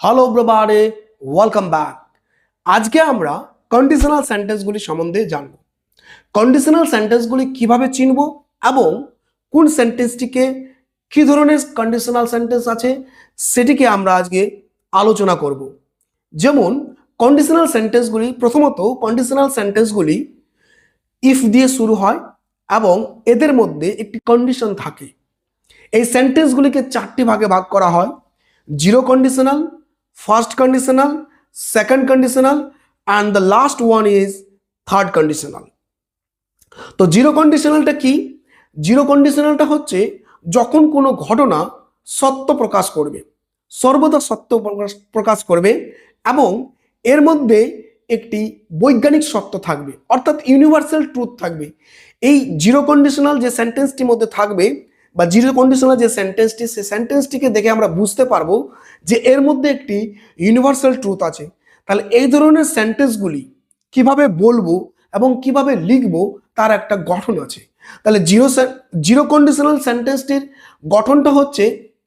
Hello everybody, welcome back. আজকে আমরা conditional সেন্টেন্সগুলি সম্বন্ধে জানব। কন্ডিশনাল সেন্টেন্সগুলি কিভাবে চিনব এবং কোন সেন্টেন্সটিকে কি ধরনের কন্ডিশনাল সেন্টেন্স আছে সেটিকে আমরা আজকে আলোচনা করব। যেমন কন্ডিশনাল সেন্টেন্সগুলি, প্রথমত কন্ডিশনাল সেন্টেন্সগুলি ইফ দিয়ে শুরু হয় এবং এদের মধ্যে একটি কন্ডিশন থাকে। এই সেন্টেন্সগুলিকে চারটি ভাগে ভাগ করা হয়: zero conditional, first conditional, second conditional and the last one is third conditional. তো জিরো কন্ডিশনালটা কি? জিরো কন্ডিশনালটা হচ্ছে যখন কোনো ঘটনা সত্য প্রকাশ করবে, সর্বদা সত্য প্রকাশ করবে এবং এর মধ্যে একটি বৈজ্ঞানিক সত্য থাকবে, অর্থাৎ ইউনিভার্সাল ট্রুথ থাকবে। এই জিরো কন্ডিশনাল যে সেন্টেন্সটির মধ্যে থাকবে বা জিরো কন্ডিশনাল যে সেন্টেন্সটি, সেই সেন্টেন্সটিকে দেখে আমরা বুঝতে পারবো যে এর মধ্যে একটি ইউনিভার্সাল ট্রুথ আছে। তাহলে এই ধরনের সেন্টেন্সগুলি কিভাবে বলবো এবং কিভাবে লিখবো তার একটা গঠন আছে। তাহলে জিরো কন্ডিশনাল সেন্টেন্সটির গঠনটা হচ্ছে